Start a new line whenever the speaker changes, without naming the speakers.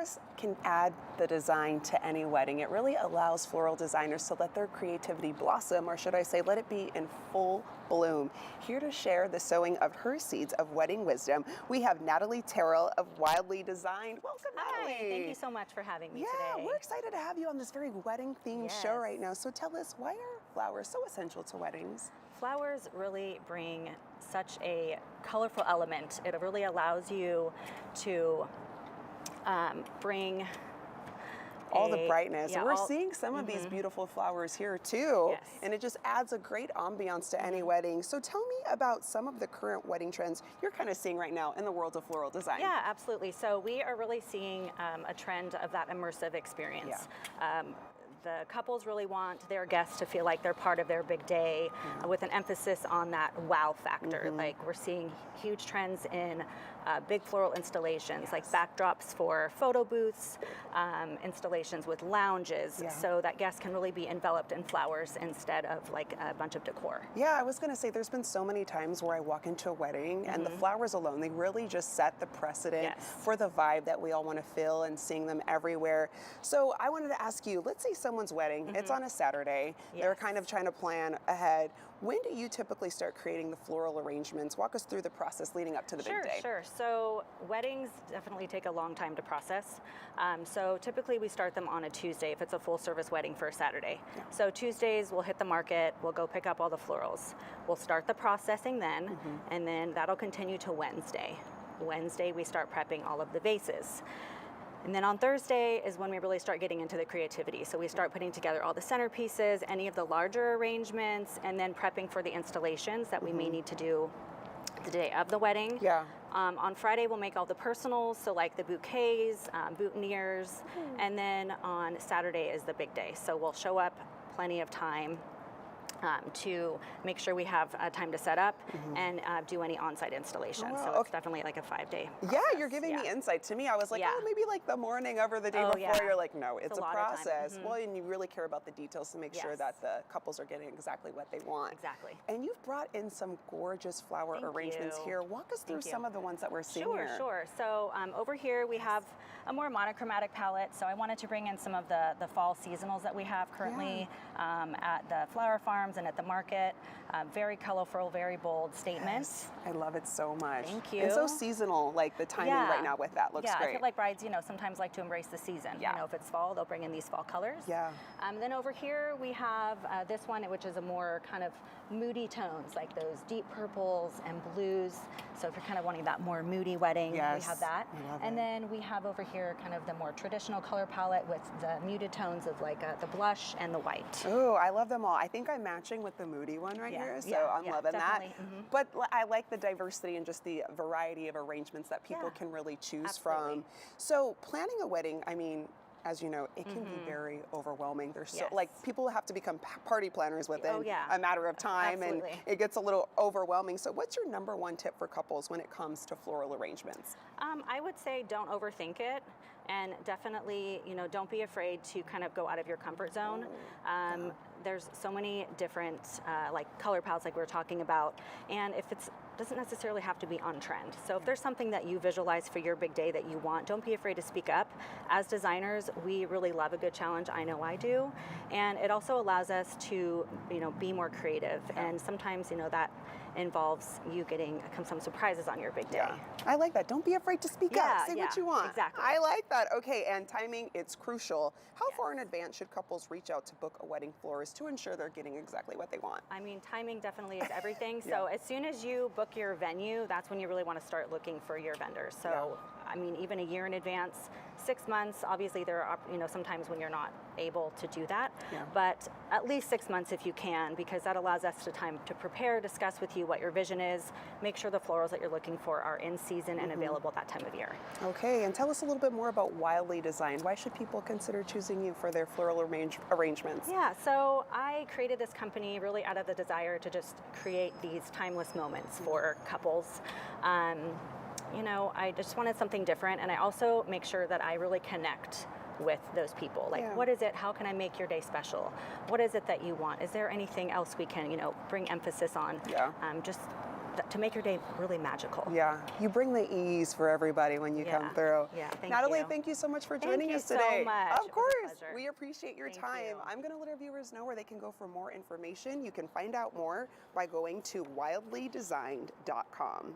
flowers can add the design to any wedding. It really allows floral designers to let their creativity blossom, or should I say, let it be in full bloom. Here to share the sowing of her seeds of wedding wisdom, we have Natalie Terrell of Wildly Designed. Welcome, Natalie.
Hi, thank you so much for having me today.
Yeah, we're excited to have you on this very wedding-themed show right now. So tell us, why are flowers so essential to weddings?
Flowers really bring such a colorful element. It really allows you to bring
all the brightness.
Yeah,
we're seeing some of these beautiful flowers here too.
Yes.
And it just adds a great ambiance to any wedding. So tell me about some of the current wedding trends you're kind of seeing right now in the world of floral design.
Yeah, absolutely. So we are really seeing a trend of that immersive experience. The couples really want their guests to feel like they're part of their big day, with an emphasis on that wow factor. Like, we're seeing huge trends in big floral installations, like backdrops for photo booths, installations with lounges, so that guests can really be enveloped in flowers instead of like a bunch of decor.
Yeah, I was going to say, there's been so many times where I walk into a wedding and the flowers alone, they really just set the precedent for the vibe that we all want to feel, and seeing them everywhere. So I wanted to ask you, let's say someone's wedding, it's on a Saturday, they're kind of trying to plan ahead. When do you typically start creating the floral arrangements? Walk us through the process leading up to the big day.
Sure. So weddings definitely take a long time to process. So typically we start them on a Tuesday if it's a full service wedding for a Saturday. So Tuesdays we'll hit the market, we'll go pick up all the florals. We'll start the processing then, and then that'll continue to Wednesday. Wednesday we start prepping all of the vases. And then on Thursday is when we really start getting into the creativity. So we start putting together all the centerpieces, any of the larger arrangements, and then prepping for the installations that we may need to do the day of the wedding. On Friday, we'll make all the personals, so like the bouquets, boutonnieres, and then on Saturday is the big day. So we'll show up plenty of time to make sure we have time to set up and do any on-site installation. So it's definitely like a 5-day process.
Yeah, you're giving me insight. To me, I was like, oh, maybe like the morning of or the day before. You're like, no, it's a process. Well, and you really care about the details to make sure that the couples are getting exactly what they want.
Exactly.
And you've brought in some gorgeous flower arrangements here. Walk us through some of the ones that we're seeing here.
Sure. So over here we have a more monochromatic palette. So I wanted to bring in some of the fall seasonals that we have currently at the flower farms and at the market. Very colorful, very bold statements.
I love it so much.
Thank you.
And so seasonal, like the timing right now with that looks great.
I feel like brides, sometimes like to embrace the season. If it's fall, they'll bring in these fall colors. Then over here we have this one, which is a more kind of moody tones, like those deep purples and blues. So if you're kind of wanting that more moody wedding, we have that. And then we have over here kind of the more traditional color palette with the muted tones of like the blush and the white.
Oh, I love them all. I think I'm matching with the moody one right here, so I'm loving that. But I like the diversity and just the variety of arrangements that people can really choose from. So planning a wedding, I mean, as you know, it can be very overwhelming. There's so like people have to become party planners within a matter of time, and it gets a little overwhelming. So what's your #1 tip for couples when it comes to floral arrangements?
I would say don't overthink it, and definitely, don't be afraid to kind of go out of your comfort zone. There's so many different like color palettes like we were talking about, and if it's doesn't necessarily have to be on trend. So if there's something that you visualize for your big day that you want, don't be afraid to speak up. As designers, we really love a good challenge. I know I do. And it also allows us to, be more creative. And sometimes, that involves you getting some surprises on your big day.
I like that. Don't be afraid to speak up. Say what you want.
Exactly.
I like that. Okay, and timing, it's crucial. How far in advance should couples reach out to book a wedding florist to ensure they're getting exactly what they want?
I mean, timing definitely is everything. So as soon as you book your venue, that's when you really want to start looking for your vendors. So I mean, even a year in advance, 6 months. Obviously, there are sometimes when you're not able to do that, but at least 6 months if you can, because that allows us the time to prepare, discuss with you what your vision is, make sure the florals that you're looking for are in season and available at that time of year.
Okay, and tell us a little bit more about Wildly Designed. Why should people consider choosing you for their floral arrangements?
Yeah, so I created this company really out of the desire to just create these timeless moments for couples. I just wanted something different, and I also make sure that I really connect with those people. Like, what is it? How can I make your day special? What is it that you want? Is there anything else we can, bring emphasis on? Just to make your day really magical.
Yeah, you bring the ease for everybody when you come through.
Yeah, thank
Natalie,
you.
thank you so much for joining us today.
Thank you so much.
Of course,
It was a pleasure.
we appreciate your
Thank
time.
you.
I'm going to let our viewers know where they can go for more information. You can find out more by going to wildlydesigned.com.